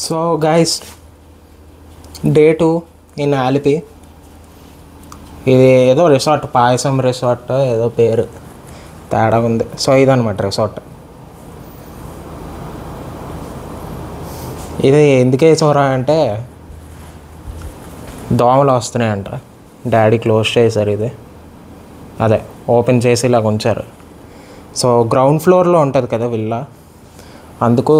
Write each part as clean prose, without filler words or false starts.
So guys, day 2 in Alleppey. ఇది ఏదో resort, పాయసం resort ఏదో పేరు తేడా ఉంది. సో ఇదనమాట రిసార్ట్. ఇది ఎందుకు వేసారా అంటే దోమలు వస్తున్నాయంట. డాడీ క్లోజ్ చేశారు ఇది, అదే ఓపెన్ చేసి ఇలా ఉంచారు. సో గ్రౌండ్ ఫ్లోర్లో ఉంటుంది కదా విల్లా, అందుకు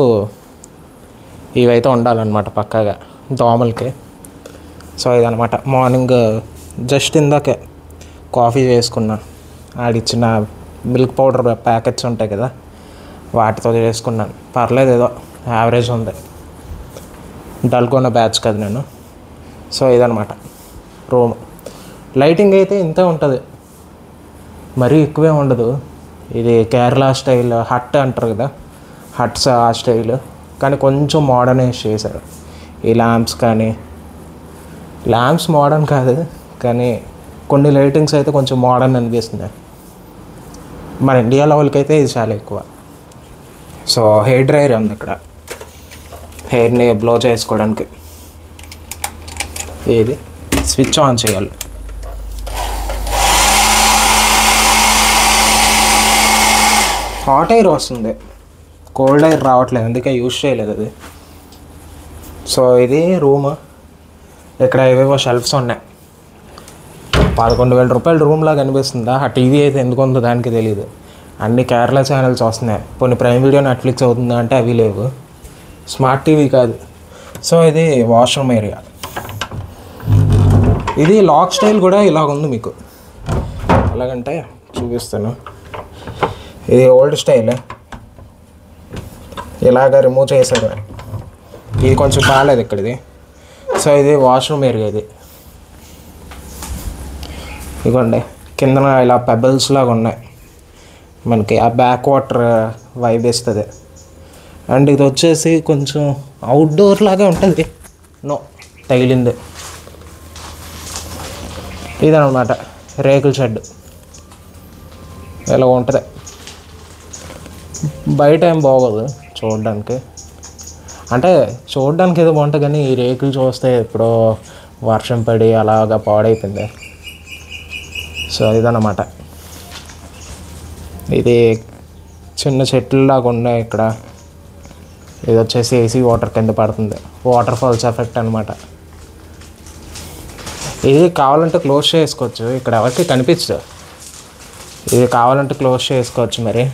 ఇవైతే ఉండాలన్నమాట పక్కాగా దోమలకి. సో ఇదనమాట. మార్నింగ్ జస్ట్ ఇందాకే కాఫీ చేసుకున్నా. ఆడిచ్చిన మిల్క్ పౌడర్ ప్యాకెట్స్ ఉంటాయి కదా, వాటితో చేసుకున్నాను. పర్లేదు, ఏదో యావరేజ్ ఉంది. డల్గొన్న బ్యాచ్ కదా నేను. సో ఇదనమాట రూమ్. లైటింగ్ అయితే ఇంతే ఉంటుంది, మరీ ఎక్కువే ఉండదు. ఇది కేరళ స్టైల్ హట్ అంటారు కదా, హట్స్ ఆ స్టైల్, కానీ కొంచెం మోడర్నైజ్ చేశారు. ఈ ల్యాంప్స్ కానీ, ల్యాంప్స్ మోడర్న్ కాదు కానీ కొన్ని లైటింగ్స్ అయితే కొంచెం మోడర్న్ అనిపిస్తుంది. మన ఇండియా లెవెల్కి అయితే ఇది చాలా ఎక్కువ. సో హెయిర్ డ్రైయర్ ఉంది ఇక్కడ, హెయిర్ని బ్లో చేసుకోవడానికి. ఇది స్విచ్ ఆన్ చేయాలి. హాట్ ఎయిర్ వస్తుంది, కోల్డ్ ఎయిర్ రావట్లేదు, అందుకే యూజ్ చేయలేదు అది. సో ఇది రూమ్. ఇక్కడ ఏవేవో షెల్ఫ్స్ ఉన్నాయి. 11,000 రూపాయలు రూమ్లా కనిపిస్తుందా? ఆ టీవీ అయితే ఎందుకు ఉందో దానికి తెలియదు. అన్ని కేరళ ఛానల్స్ వస్తున్నాయి. కొన్ని ప్రైమ్ వీడియో, నెట్ఫ్లిక్స్ అవుతుందా అంటే అవి లేవు. స్మార్ట్ టీవీ కాదు. సో ఇది వాష్రూమ్ ఏరియా. ఇది లాక్ స్టైల్ కూడా ఇలాగ ఉంది మీకు. ఎలాగంటే చూపిస్తాను. ఇది ఓల్డ్ స్టైల్, ఇలాగ రిమూవ్ చేశారు. ఇది కొంచెం బాగాలేదు ఇక్కడిది. సో ఇది వాష్రూమ్ ఏరియా. ఇది ఇదిగోండి, కిందన ఇలా పెబల్స్ లాగా ఉన్నాయి. మనకి ఆ బ్యాక్ వాటర్ వైబ్ ఇస్తుంది. అండ్ ఇది వచ్చేసి కొంచెం అవుట్డోర్ లాగా ఉంటుంది. నో, తగిలింది. ఇదనమాట రేకుల షెడ్. ఇలా ఉంటుంది. బయట ఏం బాగోదు చూడడానికి, అంటే చూడడానికి ఏదో బాగుంటుంది కానీ ఈ రేకులు చూస్తే ఎప్పుడో వర్షం పడి అలాగా పాడైపోయింది. సో ఇదన్నమాట. ఇది చిన్న చెట్లులాగా ఉన్నాయి ఇక్కడ. ఇది వచ్చేసి ఏసీ వాటర్ కింద పడుతుంది, వాటర్ ఫాల్స్ ఎఫెక్ట్ అనమాట. ఇది కావాలంటే క్లోజ్ చేసుకోవచ్చు, ఇక్కడ ఎవరికి కనిపించదు. ఇది కావాలంటే క్లోజ్ చేసుకోవచ్చు. మరి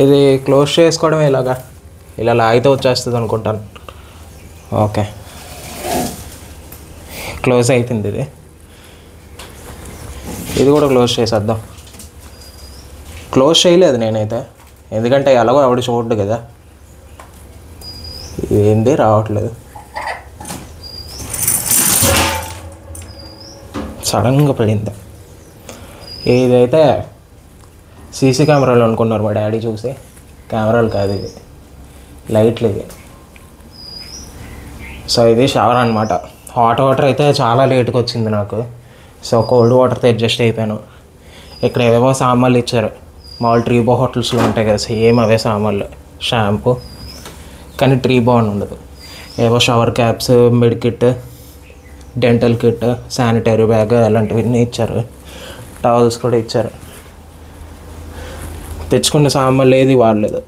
ఇది క్లోజ్ చేసుకోవడమే ఇలాగా, ఇలా లాగితే వచ్చేస్తుంది అనుకుంటాను. ఓకే, క్లోజ్ అయిపోయింది. ఇది కూడా క్లోజ్ చేసేద్దాం. క్లోజ్ చేయలేదు నేనైతే, ఎందుకంటే ఎలాగో ఆవిడ చూడదు కదా. ఏంది రావట్లేదు, సడన్గా పడింది. ఇదైతే సీసీ కెమెరాలు అనుకున్నారు మా డాడీ చూసి. కెమెరాలు కాదు, ఇది లైట్లు ఇది. సో ఇది షవర్ అనమాట. హాట్ వాటర్ అయితే చాలా లేట్గా వచ్చింది నాకు. సో కోల్డ్ వాటర్తో అడ్జస్ట్ అయిపోయాను. ఇక్కడ ఏవేవో సామాన్లు ఇచ్చారు, మామూలు ట్రీబో హోటల్స్లో ఉంటాయి కదా, సేమ్ అవే సామాన్లు. షాంపూ, కానీ ట్రీబో అని ఉండదు. ఏవో shower caps, med kit, dental kit, sanitary bag అలాంటివన్నీ ఇచ్చారు. టవల్స్ కూడా ఇచ్చారు. తెచ్చుకున్న సామాన్లు ఏది వాడలేదు.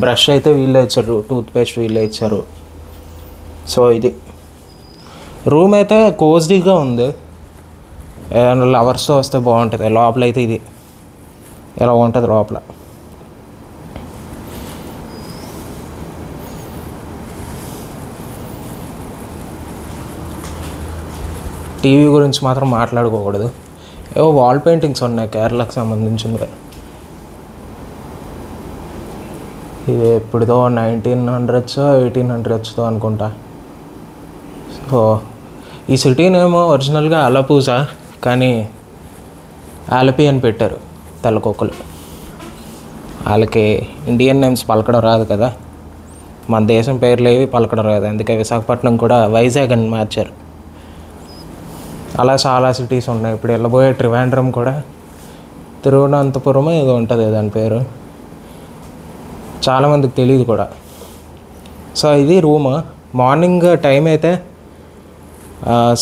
బ్రష్ అయితే వీళ్ళే ఇచ్చారు, టూత్పేస్ట్ వీళ్ళే ఇచ్చారు. సో ఇది రూమ్ అయితే కోజ్డీగా ఉంది. ఏదైనా లవర్స్తో వస్తే బాగుంటుంది. లోపల అయితే ఇది ఎలా ఉంటుంది లోపల. టీవీ గురించి మాత్రం మాట్లాడుకోకూడదు. ఏవో వాల్ పెయింటింగ్స్ ఉన్నాయి కేరళకు సంబంధించినవి. ఇది ఎప్పుడుదో 1900s 1800s అనుకుంటా. సో ఈ సిటీనేమో ఒరిజినల్గా అలపూజా, కానీ ఆలపి అని పెట్టారు తెల్లకొక్కలు. వాళ్ళకి ఇండియన్ నేమ్స్ పలకడం రాదు కదా, మన దేశం పేర్లు ఏవి పలకడం రాదు. అందుకే విశాఖపట్నం కూడా వైజాగ్ అని మార్చారు. అలా చాలా సిటీస్ ఉన్నాయి. ఇప్పుడు వెళ్ళబోయే ట్రివాండ్రం కూడా తిరువనంతపురం ఏదో ఉంటుంది దాని పేరు. చాలామందికి తెలియదు కూడా. సో ఇది రూమ్. మార్నింగ్ టైం అయితే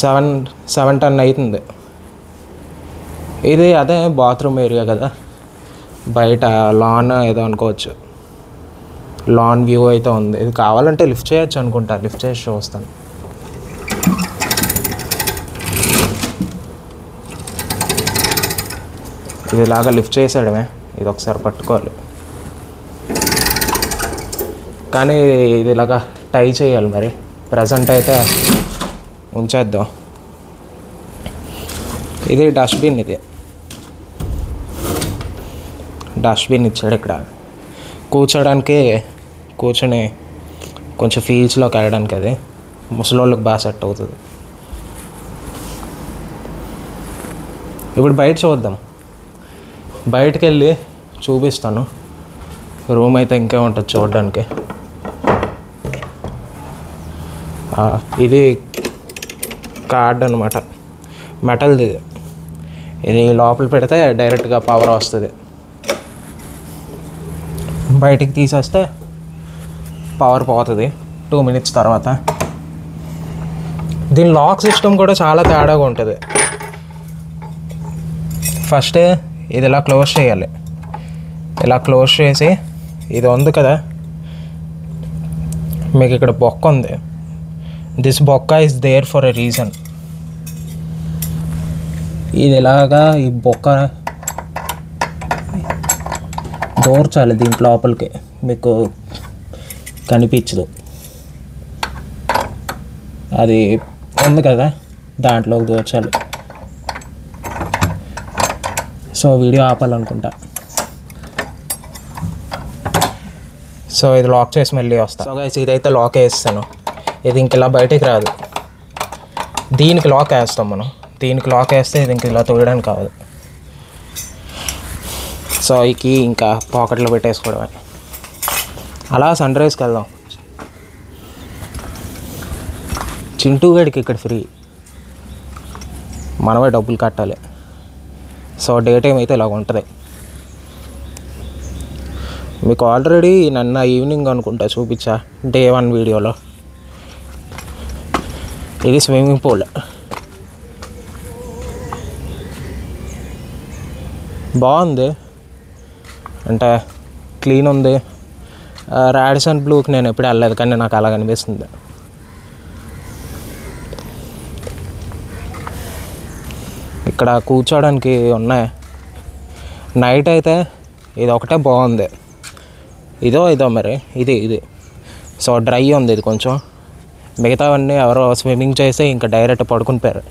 7-10 అవుతుంది. ఇది అదే బాత్రూమ్ ఏరియా కదా, బయట లాన్ ఏదో అనుకోవచ్చు. లాన్ వ్యూ అయితే ఉంది. ఇది కావాలంటే లిఫ్ట్ చేయొచ్చు అనుకుంటా. లిఫ్ట్ చేసి చూస్తాను. ఇది ఇలాగా లిఫ్ట్ చేసాడమే. ఇది ఒకసారి పట్టుకోవాలి, కానీ ఇది ఇలాగా టై చేయాలి. మరి ప్రజెంట్ అయితే ఉంచేద్దాం. ఇది డస్ట్బిన్. ఇది డస్ట్బిన్ ఇచ్చాడు ఇక్కడ కూర్చోడానికి, కూర్చొని కొంచెం ఫీల్స్లోకి వెళ్ళడానికి. అది ముసలోళ్ళకి బాగా సెట్ అవుతుంది. ఇప్పుడు బయట చూద్దాం. బయటకు వెళ్ళి చూపిస్తాను. రూమ్ అయితే ఇంకే ఉంటుంది చూడడానికి. ఇది కార్డ్ అనమాట, మెటల్ది. ఇది లోపల పెడితే డైరెక్ట్గా పవర్ వస్తుంది. బయటికి తీసేస్తే పవర్ పోతుంది 2 minutes తర్వాత. దీని లాక్ సిస్టమ్ కూడా చాలా తేడాగా ఉంటుంది. ఫస్ట్ ఇది ఇలా క్లోజ్ చేయాలి. ఇలా క్లోజ్ చేసి, ఇది ఉంది కదా మీకు ఇక్కడ బొక్క ఉంది. దిస్ బొక్క is there for a reason. ఇది ఇలాగా ఈ బొక్క దూర్చాలి దీంట్లో లోపలికి, మీకు కనిపించదు. అది ఉంది కదా దాంట్లోకి దూర్చాలి. సో వీడియో ఆపాలనుకుంటా. సో ఇది లాక్ చేసి మళ్ళీ వస్తా. సో గైస్ ఇదైతే లాక్ వేస్తాను. ఇది ఇంక ఇలా బయటికి రాదు. దీనికి లాక్ వేస్తాం మనం. దీనికి లాక్ వేస్తే ఇది ఇంక ఇలా తోయడానికి కావదు. సో ఈ కీ ఇంకా పాకెట్లో పెట్టేసుకోవడమే. అలా సన్ రైజ్కి వెళ్దాం. చింటూ గడికి ఇక్కడ ఫ్రీ, మనమే డబ్బులు కట్టాలి. సో డే టైం అయితే ఇలాగ ఉంటుంది. మీకు ఆల్రెడీ నిన్న ఈవినింగ్ అనుకుంటా చూపించా Day 1 వీడియోలో. ఇది స్విమ్మింగ్ పూల్. బాగుంది, అంటే క్లీన్ ఉంది. రాడిసన్ బ్లూకి నేను ఎప్పుడు వెళ్ళలేదు, కానీ నాకు అలా అనిపిస్తుంది. ఇక్కడ కూర్చోడానికి ఉన్నాయి. నైట్ అయితే ఇది ఒకటే బాగుంది. ఇదో మరి ఇది సో డ్రై ఉంది ఇది కొంచెం. మిగతావన్నీ ఎవరో స్విమ్మింగ్ చేసి ఇంకా డైరెక్ట్ పడుకుని పోయారు.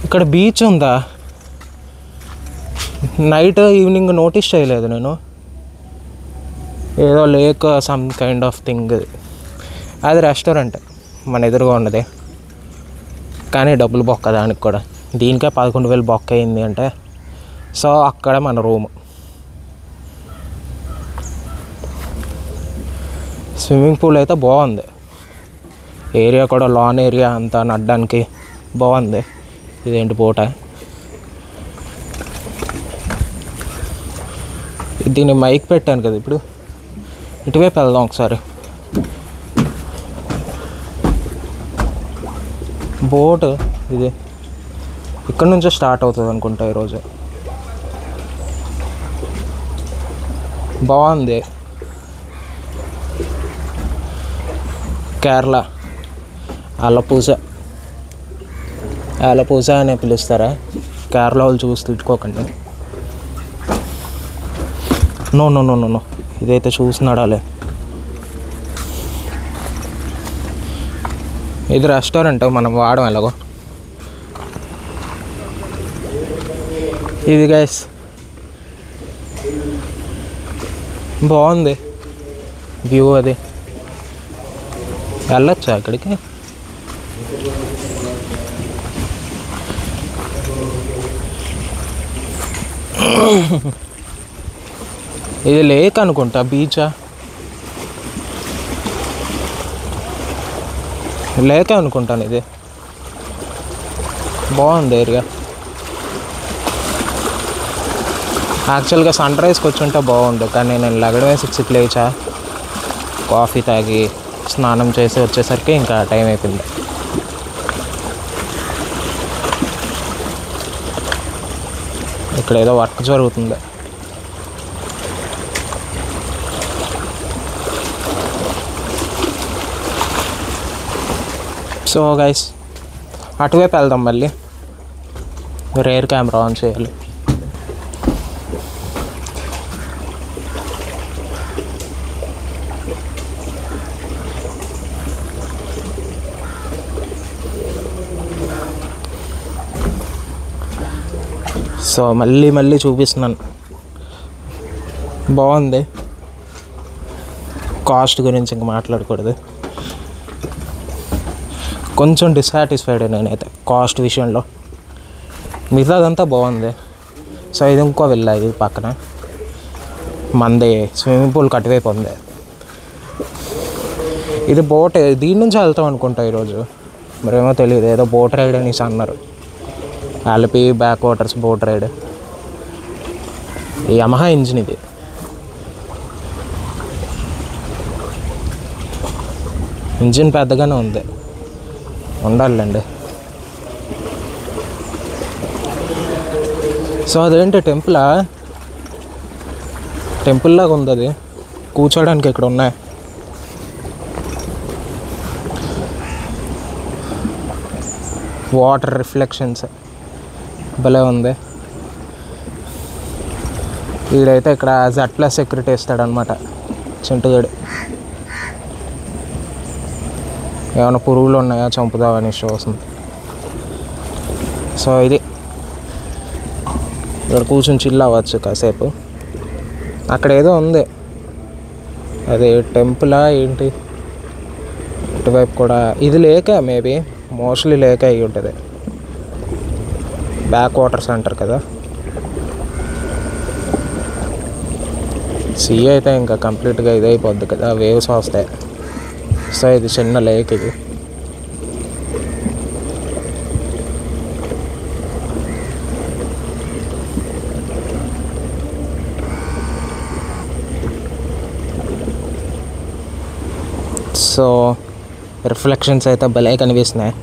ఇక్కడ బీచ్ ఉందా? నైట్ ఈవినింగ్ నోటీస్ చేయలేదు నేను. ఏదో lake some kind of thing. అది రెస్టారెంట్ మన ఎదురుగా ఉన్నది, కానీ డబ్బులు బొక్క దానికి కూడా. దీనికే 11,000 బొక్క అయింది అంటే. సో అక్కడ మన రూమ్. స్విమ్మింగ్ పూల్ అయితే బాగుంది. ఏరియా కూడా లాన్ ఏరియా అంతా నడడానికి బాగుంది. ఇదేంటి పూట. దీన్ని మైక్ పెట్టాను కదా ఇప్పుడు. ఇటువైపు వెళ్దాం ఒకసారి. బోట్ ఇది ఇక్కడ నుంచే స్టార్ట్ అవుతుంది అనుకుంటా ఈరోజు. బాగుంది. కేరళ ఆలపూజ అనే పిలుస్తారా? కేరళ వాళ్ళు చూసి తిట్టుకోకండి. నో ఇదైతే చూసి నడాలి. ఇది రెస్టారెంట్ మనం వాడడం ఎలాగో. ఇది గైస్ బాగుంది వ్యూ. అది వెళ్ళొచ్చా అక్కడికి? ఇది లేక్ అనుకుంటా, బీచా? లేకే అనుకుంటాను. ఇది బాగుంది ఏరియా. యాక్చువల్గా సన్ రైజ్కి వచ్చి ఉంటే బాగుండు, కానీ నేను లెగడమే 6కి లేచా, కాఫీ తాగి స్నానం చేసి వచ్చేసరికి ఇంకా టైం అయిపోయింది. ఇక్కడ ఏదో వర్క్ జరుగుతుంది. సో గైస్ అటువైపు వెళ్దాం. మళ్ళీ రేర్ కెమెరా ఆన్ చేయాలి. సో మళ్ళీ చూపిస్తున్నాను. బాగుంది. కాస్ట్ గురించి ఇంక మాట్లాడకూడదు. కొంచెం డిస్సాటిస్ఫైడ్ నేనైతే కాస్ట్ విషయంలో. మిగతాదంతా బాగుంది. సో ఇది ఇంకో విల్లా, ఇది పక్కన మంది స్విమ్మింగ్ పూల్ కట్టువైపు ఉంది. ఇది బోట్, దీని నుంచి వెళ్తాం అనుకుంటా ఈరోజు, మరేమో తెలియదు. ఏదో బోట్ రైడ్ అనేసి అన్నారు. ఆల్పి బ్యాక్ వాటర్స్ బోట్ రైడ్. ఈ యమహా ఇంజిన్ ఇది. ఇంజిన్ పెద్దగానే ఉంది, ఉండాలండి. సో అదేంటి టెంపుల్లాగా ఉంది అది. కూర్చోడానికి ఇక్కడ ఉన్నాయి. వాటర్ రిఫ్లెక్షన్స్ భలే ఉంది. వీడైతే ఇక్కడ Z+ సెక్యూరిటీ ఇస్తాడనమాట చింటుగాడు. ఏమైనా పురుగులు ఉన్నాయా చంపుదామని వస్తుంది. సో ఇది ఇక్కడ కూర్చొని చిల్ అవ్వచ్చు కాసేపు. అక్కడ ఏదో ఉంది, అది టెంపులా ఏంటి. ఇటువైపు కూడా ఇది లేక, మేబీ మోస్ట్లీ లేక అయ్యి ఉంటుంది. బ్యాక్ వాటర్స్ అంటారు కదా. సీ అయితే ఇంకా కంప్లీట్గా ఇదైపోద్ది కదా, వేవ్స్ వస్తాయి. సో ఇది చిన్న లేక్ ఇది. సో రిఫ్లెక్షన్స్ అయితే భలే కనిపిస్తున్నాయి.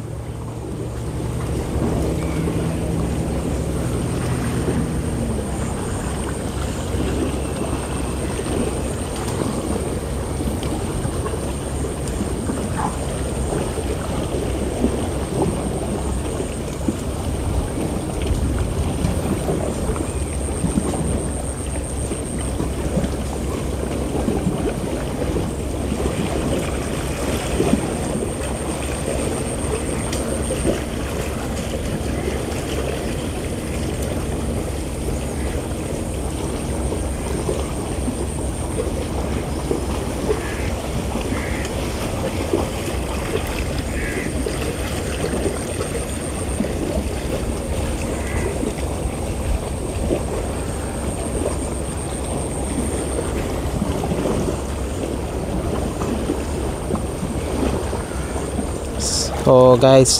సో గైస్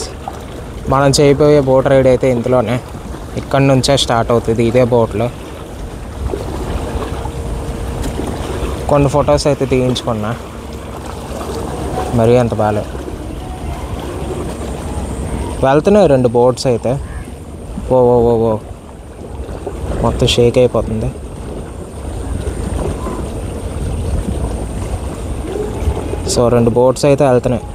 మనం చేయబోయే బోట్ రైడ్ అయితే ఇందులోనే, ఇక్కడి నుంచే స్టార్ట్ అవుతుంది ఇదే బోట్లో. కొన్ని ఫొటోస్ అయితే తీయించుకున్నా, మరీ అంత బాగాలేదు. వెళ్తున్నాయి 2 బోట్స్ అయితే. ఓ మొత్తం షేక్ అయిపోతుంది. సో 2 బోట్స్ అయితే వెళ్తున్నాయి.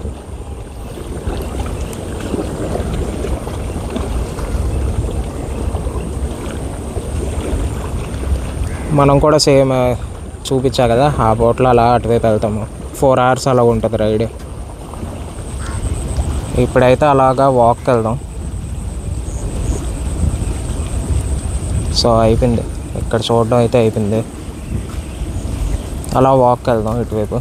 మనం కూడా సేమ్ చూపించా కదా, ఆ బోట్లో అలా అటువైపు వెళ్తాము. 4 hours అలా ఉంటుంది రైడ్. ఇప్పుడైతే అలాగా వాక్కి వెళ్దాం. సో అయిపోయింది, ఇక్కడ చూడడం అయితే అయిపోయింది. అలా వాక్కి వెళ్దాం ఇటువైపు.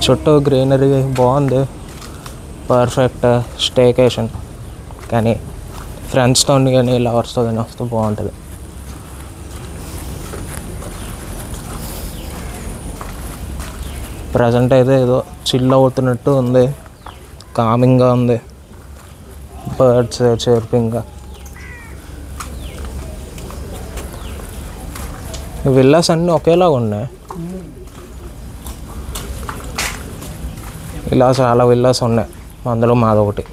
చుట్టూ గ్రీనరీ బాగుంది, పర్ఫెక్ట్ స్టేకేషన్. కానీ ఫ్రెండ్స్తో కానీ లవర్స్తో కానీ వస్తే బాగుంటుంది. ప్రజెంట్ అయితే ఏదో చిల్ అవుతున్నట్టు ఉంది, కామింగ్గా ఉంది. బర్డ్స్ చర్పింగ్. విల్లాస్ అన్నీ ఒకేలాగా ఉన్నాయి. ఇలా చాలా విల్లాస్ ఉన్నాయి, అందులో మాదొకటి.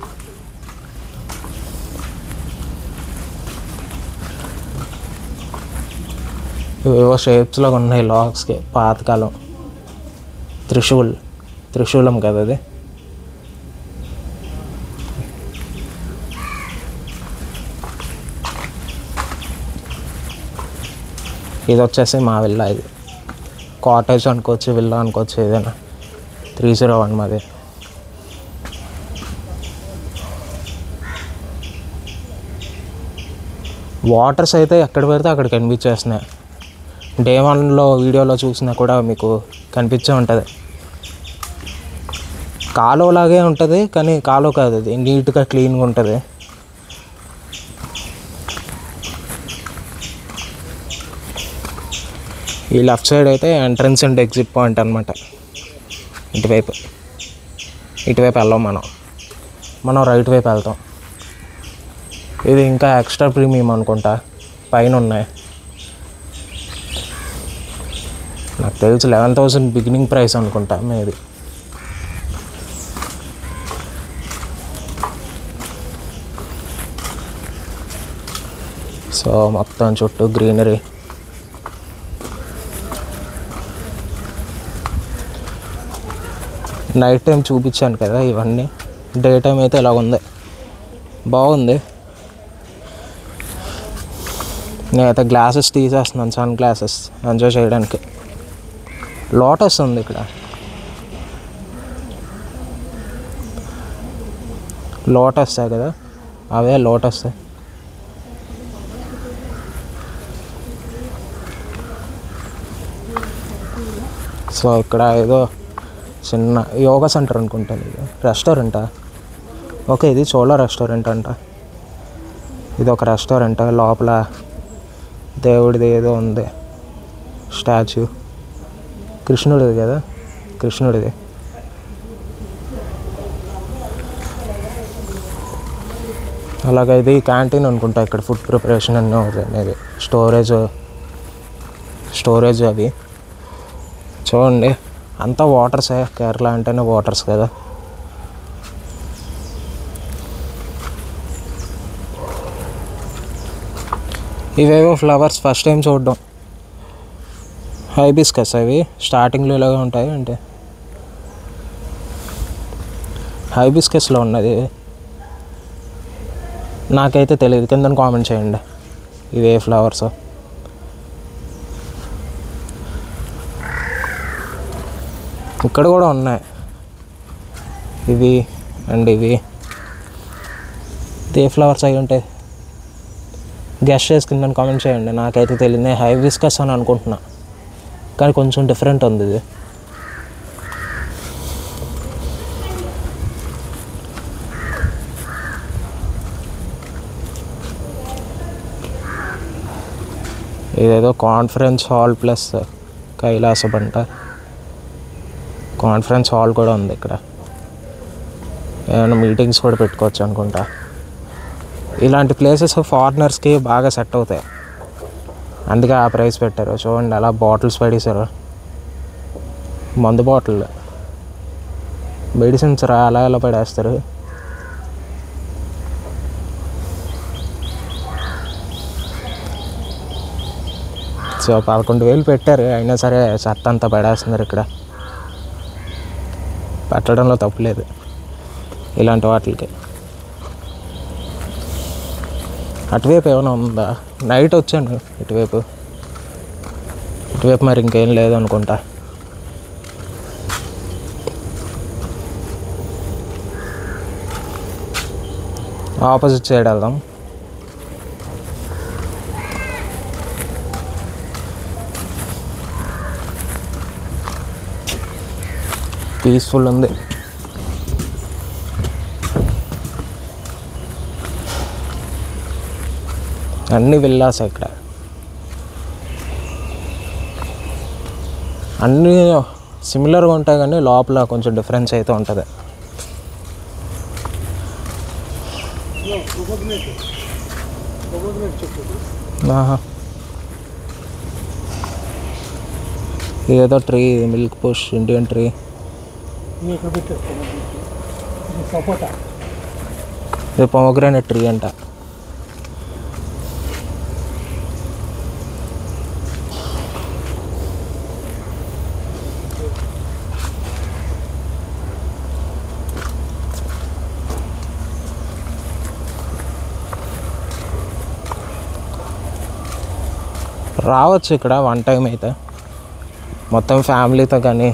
ఇవేవో షేప్స్లో ఉన్నాయి లాక్స్కి, పాతకాలం త్రిశూలం కదా అది. ఇది వచ్చేసి మా విల్లా. ఇది కాటేజ్ అనుకోవచ్చు, విల్లా అనుకోవచ్చు, ఏదైనా. 301 మాది. వాటర్స్ అయితే ఎక్కడ పెడితే అక్కడ కనిపించేస్తున్నాయి. డే 1లో వీడియోలో చూసినా కూడా మీకు కనిపించే ఉంటుంది. కాలువలాగే ఉంటుంది, కానీ కాలువ కాదు, అది నీట్గా క్లీన్గా ఉంటుంది. ఈ లెఫ్ట్ సైడ్ అయితే ఎంట్రన్స్ అండ్ ఎగ్జిట్ పాయింట్ అనమాట. ఇటువైపు వెళ్ళాం మనం రైట్ వైపు వెళ్తాం. ఇది ఇంకా ఎక్స్ట్రా ప్రీమియం అనుకుంటా, పైన ఉన్నాయి. నాకు తెలిసి 11,000 బిగినింగ్ ప్రైస్ అనుకుంటా మేబీ. సో మొత్తం చుట్టూ గ్రీనరీ. నైట్ టైం చూపించాను కదా ఇవన్నీ. డే టైం అయితే ఇలా ఉంది, బాగుంది. నేనైతే గ్లాసెస్ తీసేస్తున్నాను, సన్ గ్లాసెస్ ఎంజాయ్ చేయడానికి. లోటస్ ఉంది ఇక్కడ, లోటస్ కదా, అవే లోటస్. సో ఇక్కడ ఏదో చిన్న యోగా సెంటర్ అనుకుంటాను. ఇది రెస్టారెంటా? ఓకే, ఇది చోళ రెస్టారెంట్ అంట. ఇది ఒక రెస్టారెంట్. లోపల దేవుడిది ఏదో ఉంది స్టాచ్యూ, కృష్ణుడిది కదా, కృష్ణుడిది. అలాగే ఇది క్యాంటీన్ అనుకుంటా. ఇక్కడ ఫుడ్ ప్రిపరేషన్ అన్నీ అవుతాయి. ఇది స్టోరేజ్ అవి. చూడండి అంతా వాటర్సే, కేరళ అంటేనే వాటర్స్ కదా. ఇవేవో ఫ్లవర్స్ ఫస్ట్ టైం చూడడం. హైబిస్కస్ అవి స్టార్టింగ్లో ఇలాగే ఉంటాయి. అంటే హైబిస్కస్లో ఉన్నది నాకైతే తెలియదు. కింద కామెంట్ చేయండి ఇవే ఫ్లవర్స్. ఇక్కడ కూడా ఉన్నాయి ఇవి అండ్ ఇవి. ఏ ఫ్లవర్స్ అవి ఉంటాయి గెస్ట్ చేసి కింద కామెంట్ చేయండి. నాకైతే తెలియదు. నేను హైబిస్కస్ అని అనుకుంటున్నా, కానీ కొంచెం డిఫరెంట్ ఉంది ఇది. ఇదేదో కాన్ఫరెన్స్ హాల్ ప్లస్ కైలాసం అంట. కాన్ఫరెన్స్ హాల్ కూడా ఉంది ఇక్కడ. ఏమైనా మీటింగ్స్ కూడా పెట్టుకోవచ్చు అనుకుంటా. ఇలాంటి ప్లేసెస్ ఫారినర్స్కి బాగా సెట్ అవుతాయి, అందుకే ఆ ప్రైస్ పెట్టారు. చూడండి అలా బాటిల్స్ పడేశారు, మందు బాటిల్, మెడిసిన్స్ అలా ఎలా పడేస్తారు. సో 11,000 పెట్టారు, అయినా సరే చెత్త అంతా పడేస్తున్నారు. ఇక్కడ పెట్టడంలో తప్పులేదు ఇలాంటి వాటికి. అటువైపు ఏమైనా ఉందా? నైట్ వచ్చాను ఇటువైపు మరి ఇంకేం లేదు అనుకుంటా. ఆపోజిట్ సైడ్ వెళ్దాం. పీస్ఫుల్ ఉంది. అన్ని విల్లాస్ ఇక్కడ, అన్నీ సిమిలర్గా ఉంటాయి కానీ లోపల కొంచెం డిఫరెన్స్ అయితే ఉంటుంది. ఇదేదో tree, milk push Indian tree. ఇది పొమోగ్రానేట్ ట్రీ అంట. రావచ్చు ఇక్కడ వన్ టైం అయితే, మొత్తం ఫ్యామిలీతో కానీ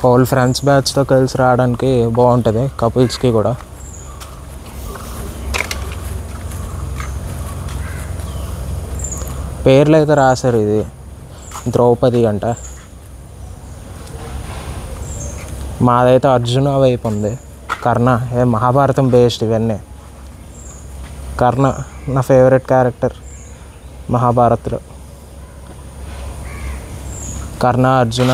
హోల్ ఫ్రెండ్స్ బ్యాచ్తో కలిసి రావడానికి బాగుంటుంది, కపుల్స్కి కూడా. పేర్లు అయితే రాశారు. ఇది ద్రౌపది అంట. మాదైతే అర్జున వైపు ఉంది. కర్ణ మహాభారతం బేస్డ్ ఇవన్నీ. కర్ణ నా ఫేవరెట్ క్యారెక్టర్ మహాభారత్లో. కర్ణ, అర్జున,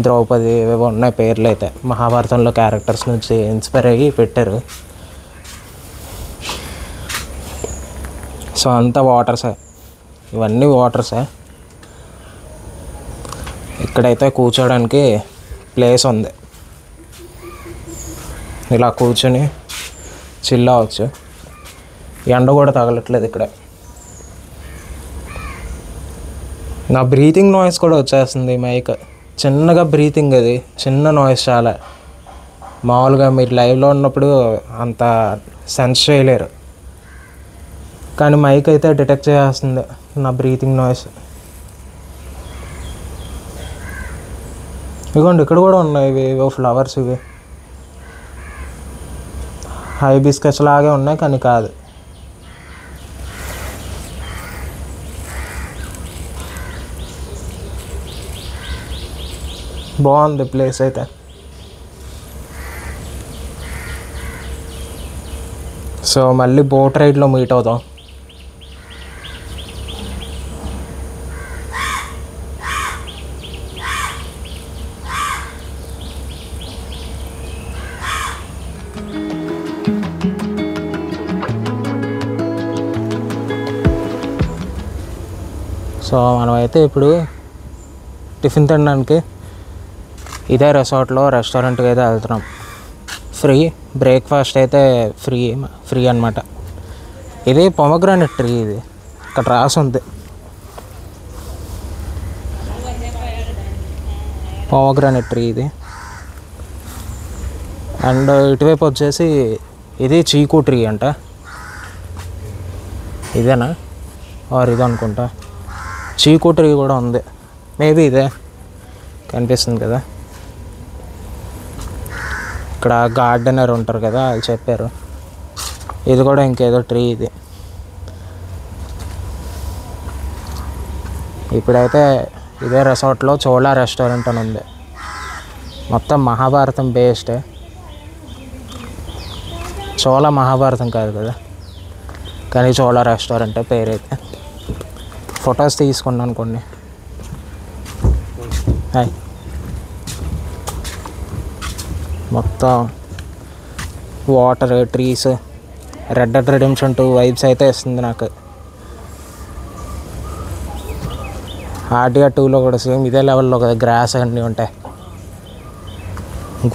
ద్రౌపది ఇవేవో ఉన్నాయి పేర్లు అయితే. మహాభారతంలో క్యారెక్టర్స్ నుంచి ఇన్స్పైర్ అయ్యి పెట్టారు. సో అంతా వాటర్సే, ఇవన్నీ వాటర్సే. ఇక్కడైతే కూర్చోడానికి ప్లేస్ ఉంది, ఇలా కూర్చొని చిల్ అవ్వచ్చు. ఎండ కూడా తగలట్లేదు ఇక్కడ. నా బ్రీతింగ్ నాయిస్ కూడా వచ్చేస్తుంది మైక్. చిన్నగా బ్రీతింగ్, అది చిన్న నాయిస్ చాలా. మామూలుగా మీరు లైవ్లో ఉన్నప్పుడు అంత సెన్స్ చేయలేరు, కానీ మైక్ అయితే డిటెక్ట్ చేస్తుంది నా బ్రీతింగ్ నాయిస్. ఇదిగోండి ఇక్కడ కూడా ఉన్నాయి ఇవి ఫ్లవర్స్. ఇవి హైబిస్కస్ లాగే ఉన్నాయి కానీ కాదు. బాగుంది ప్లేస్ అయితే. సో మళ్ళీ బోట్ రైడ్లో మీట్ అవుదాం. సో మనమైతే ఇప్పుడు టిఫిన్ తినడానికి ఇదే రిసార్ట్లో రెస్టారెంట్కి అయితే వెళ్తున్నాం. ఫ్రీ బ్రేక్ఫాస్ట్ అయితే ఫ్రీ అనమాట. ఇది పొమోగ్రానేట్ ట్రీ, ఇది ఇక్కడ రాసి ఉంది పొమోగ్రానేట్ ట్రీ ఇది. అండ్ ఇటువైపు వచ్చేసి ఇది చీకు ట్రీ అంట. ఇదేనా ఆర్ ఇది అనుకుంటా. చీకు ట్రీ కూడా ఉంది, మేబీ ఇదే. కనిపిస్తుంది కదా ఇక్కడ గార్డెనర్ ఉంటారు కదా, అది చెప్పారు. ఇది కూడా ఇంకేదో ట్రీ ఇది. ఇప్పుడైతే ఇదే రిసార్ట్లో చోళా రెస్టారెంట్ అని ఉంది. మొత్తం మహాభారతం బేస్డే. చోళా మహాభారతం కాదు కదా, కానీ చోళా రెస్టారెంటే పేరైతే. ఫొటోస్ తీసుకున్నాను కొన్ని. హాయ్. మొత్తం water, trees, red dead redemption 2 vibes అయితే ఇస్తుంది నాకు. ఆర్డియా 2లో కూడా సేమ్ ఇదే లెవెల్లో కదా గ్రాస్ అన్నీ ఉంటాయి.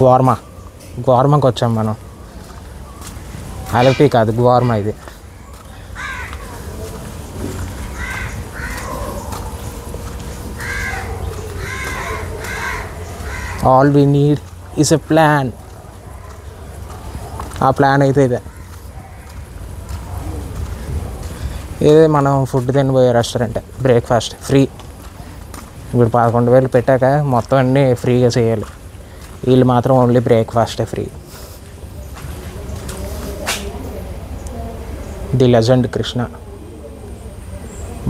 గ్వార్మాకి వచ్చాం మనం. అలపి కాదు, గ్వార్మా ఇది. All we need is a plan. ఆ ప్లాన్ అయితే ఇదే. ఇదే మనం ఫుడ్ తినబోయే రెస్టారెంట్. Breakfast free. ఇప్పుడు 11,000 పెట్టాక మొత్తం అన్నీ ఫ్రీగా చేయాలి. వీళ్ళు మాత్రం ఓన్లీ బ్రేక్ఫాస్టే ఫ్రీ. The legend Krishna.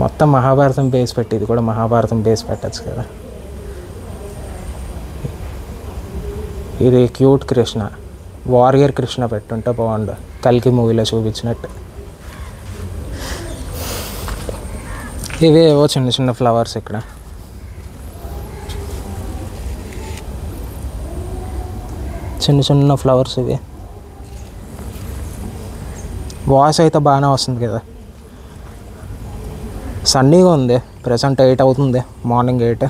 మొత్తం మహాభారతం బేస్ పెట్టి, ఇది కూడా మహాభారతం బేస్ పెట్టచ్చు కదా. ఇది క్యూట్ కృష్ణ, వారియర్ కృష్ణ పెట్టుంటే బాగుండు, కల్కి మూవీలో చూపించినట్టు. ఇవి ఏవో చిన్న చిన్న ఫ్లవర్స్ ఇక్కడ. చిన్న చిన్న ఫ్లవర్స్ ఇవి. వాయిస్ అయితే బాగానే వస్తుంది కదా. సన్నీగా ఉంది. ప్రెసెంట్ 8 అవుతుంది, మార్నింగ్ 8.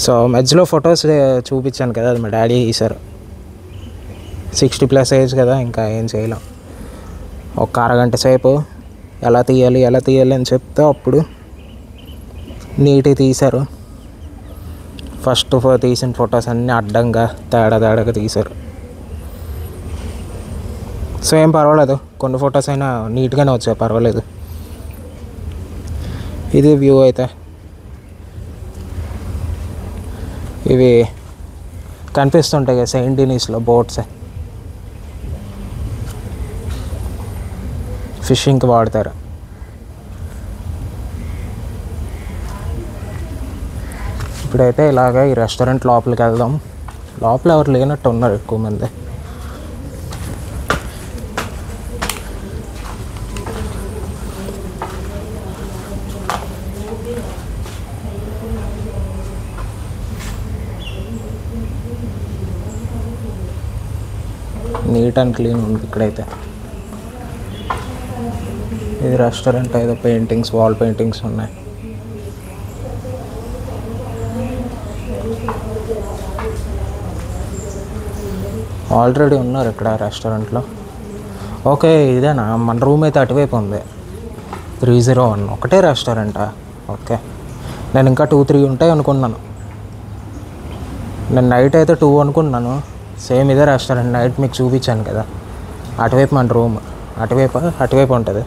సో మధ్యలో ఫొటోస్ చూపించాను కదా, అది మా డాడీ తీశారు. 60+ ఏజ్ కదా, ఇంకా ఏం చేయలేం. ఒక అరగంట సేపు ఎలా తీయాలి అని చెప్తే అప్పుడు నీట్గా తీశారు. ఫస్ట్ తీసిన ఫొటోస్ అన్నీ అడ్డంగా తేడాగా తీశారు. సో ఏం పర్వాలేదు, కొన్ని ఫొటోస్ అయినా నీట్గానే వచ్చాయి, పర్వాలేదు. ఇది వ్యూ అయితే. ఇవి కనిపిస్తుంటాయి కదా సెయింట్ డెనీస్లో బోట్స్, ఫిషింగ్కి వాడతారు. ఇప్పుడైతే ఇలాగ ఈ రెస్టారెంట్ లోపలికి వెళ్దాం. లోపల ఎవరు లేనట్టు ఉన్నారు ఎక్కువ మంది. నీట్ అండ్ క్లీన్ ఉంది ఇక్కడైతే. ఇది రెస్టారెంట్, ఏదో పెయింటింగ్స్, వాల్ పెయింటింగ్స్ ఉన్నాయి. ఆల్రెడీ ఉన్నారు ఇక్కడ రెస్టారెంట్లో. ఓకే, ఇదేనా మన రూమ్ అయితే అటువైపు ఉంది. 301 ఒకటే రెస్టారెంటా? ఓకే, నేను ఇంకా 2-3 ఉంటాయి అనుకున్నాను. నేను నైట్ అయితే 2 అనుకున్నాను. సేమ్ ఇదే రెస్టారెంట్, నైట్ మీకు చూపించాను కదా. అటువైపు మన రూమ్, అటువైపు ఉంటుంది.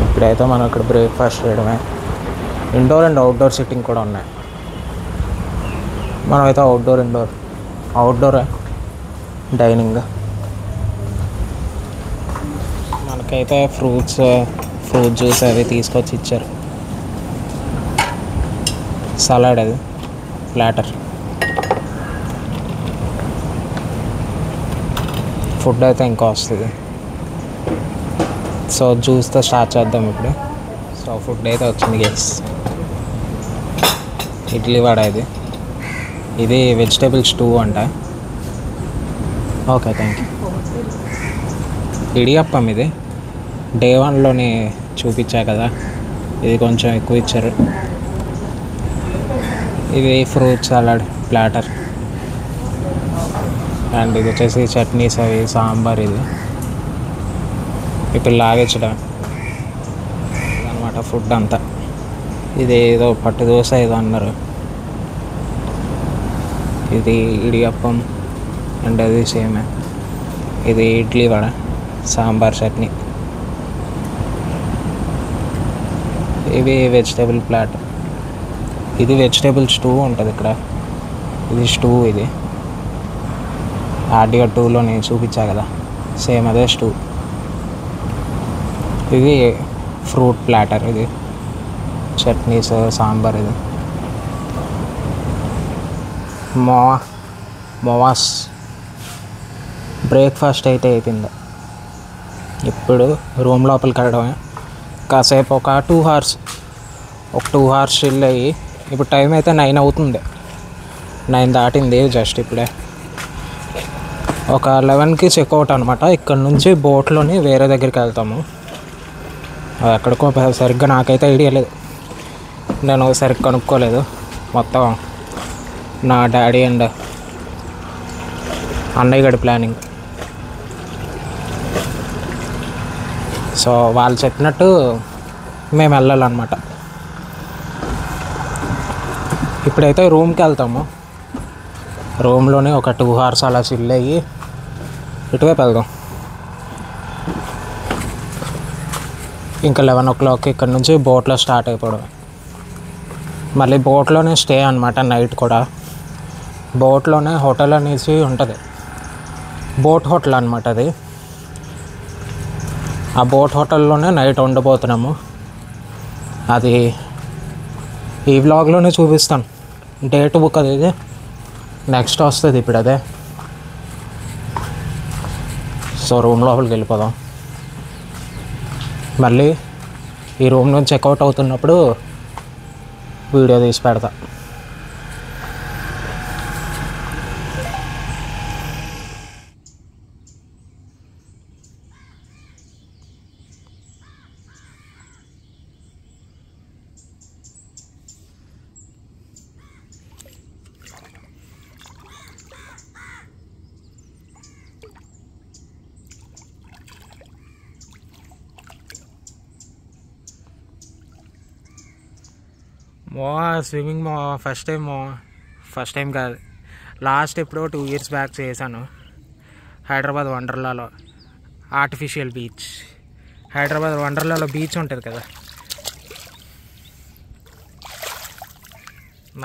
ఇప్పుడైతే మనం ఇక్కడ బ్రేక్ఫాస్ట్ చేయడమే. ఇండోర్ అండ్ అవుట్డోర్ సిట్టింగ్ కూడా ఉన్నాయి. మనమైతే అవుట్డోర్ డైనింగ్. మనకైతే ఫ్రూట్ జ్యూస్ అవి తీసుకొచ్చి ఇచ్చారు. సలాడ్, అది ప్లాటర్. ఫుడ్ అయితే ఇంకా వస్తుంది. సో జ్యూస్తో స్టార్ట్ చేద్దాం ఇప్పుడు. సో ఫుడ్ అయితే వచ్చింది గైస్. ఇడ్లీ వడ, ఇది వెజిటేబుల్ స్టూ అంట. Okay, thank you. ఇడియప్పం ఇది డే 1లోనే చూపించా కదా, ఇది కొంచెం ఎక్కువ ఇచ్చారు. ఇది ఫ్రూట్ సలాడ్ ప్లాటర్. అండ్ ఇది వచ్చేసి చట్నీస్, అవి సాంబార్. ఇది ఇప్పుడు లాగించడం అనమాట ఫుడ్ అంతా. ఇది ఏదో పట్టు దోశ ఏదో అన్నారు. ఇది ఇడియప్పం అండ్ అది సేమే. ఇది ఇడ్లీ వడ, సాంబార్, చట్నీ. ఇవి వెజిటేబుల్ ప్లాటర్. ఇది వెజిటేబుల్ స్టూ ఉంటుంది ఇక్కడ. ఇది స్టూ. ఇది ఆర్డిగా 2లో నేను చూపించా కదా, సేమ్ అదే స్టూ. ఇది ఫ్రూట్ ప్లాటర్. ఇది చట్నీస్, సాంబార్. ఇది మోవాస్. బ్రేక్ఫాస్ట్ అయితే అయిపోయింది. ఇప్పుడు రూమ్ లోపలికి వెళ్ళడమే. కాసేపు ఒక 2 అవర్స్ చిల్ అయ్యి, ఇప్పుడు టైం అయితే 9 అవుతుంది. 9 దాటింది జస్ట్ ఇప్పుడే. ఒక 11కి చెక్అవుట్ అనమాట. ఇక్కడ నుంచి బోట్లోని వేరే దగ్గరికి వెళ్తాము. అది ఎక్కడికో సరిగ్గా నాకైతే ఐడియా లేదు, నేను సరిగ్గా కనుక్కోలేదు. మొత్తం నా డాడీ అండ్ అన్నయ్య గడి ప్లానింగ్. సో వాళ్ళు చెప్పినట్టు మేము వెళ్ళాలన్నమాట. ఇప్పుడైతే రూమ్కి వెళ్తాము. రూమ్లోనే ఒక 2 అవర్స్ అలా చిల్ అయ్యి ఇటువైపు వెళ్దాం. ఇంకా 11 o'clock ఇక్కడ నుంచి బోట్లో స్టార్ట్ అయిపోవడం. మళ్ళీ బోట్లోనే స్టే అనమాట నైట్ కూడా. బోట్లోనే హోటల్ అనేసి ఉంటుంది, బోట్ హోటల్ అనమాట అది. ఆ బోట్ హోటల్లోనే నైట్ ఉండబోతున్నాము. అది ఈ వ్లాగ్లోనే చూపిస్తాను. డేట్ బుక్ అది ఇది నెక్స్ట్ వస్తుంది ఇప్పుడు అదే. సో రూమ్ లోపలికి వెళ్ళిపోదాం. మళ్ళీ ఈ రూమ్ నుంచి చెక్అవుట్ అవుతున్నప్పుడు వీడియో తీసి పెడతా. స్విమ్మింగ్ ఫస్ట్ టైం కాదు, లాస్ట్ ఎప్పుడో 2 years బ్యాక్ చేశాను హైదరాబాద్ వండర్లాలో. ఆర్టిఫిషియల్ బీచ్, హైదరాబాద్ వండర్లాలో బీచ్ ఉంటుంది కదా,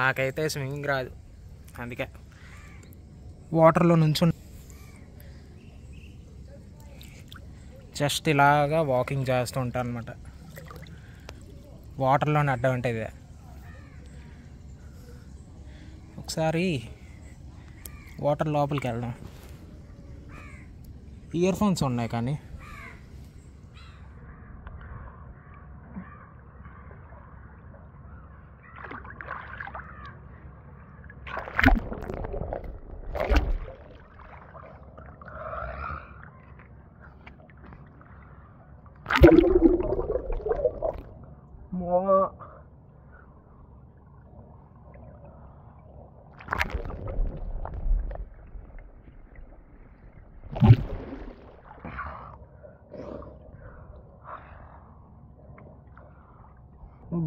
నాకైతే స్విమ్మింగ్ రాదు, అందుకే వాటర్లో నుంచి జస్ట్ ఇలాగా వాకింగ్ చేస్తూ ఉంటాను అనమాట. వాటర్లోనే అడ్డం అంటే ఇదే. ఒకసారి వాటర్ లోపలికి వెళ్ళడం, ఇయర్ ఫోన్స్ ఉన్నాయి కానీ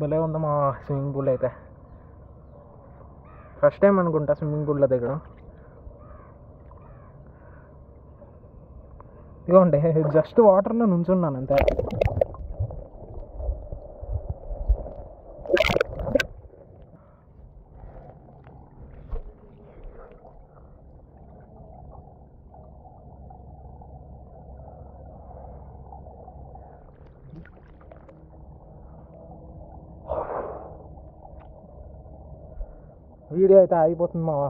భలే ఉంది మా స్విమ్మింగ్ పూల్ అయితే. ఫస్ట్ టైం అనుకుంటా స్విమ్మింగ్ పూల్లో దిగడం. ఇదిగోండి జస్ట్ వాటర్లో నుంచున్నాను అంతే. వీడియో అయితే ఆగిపోతుంది మావా.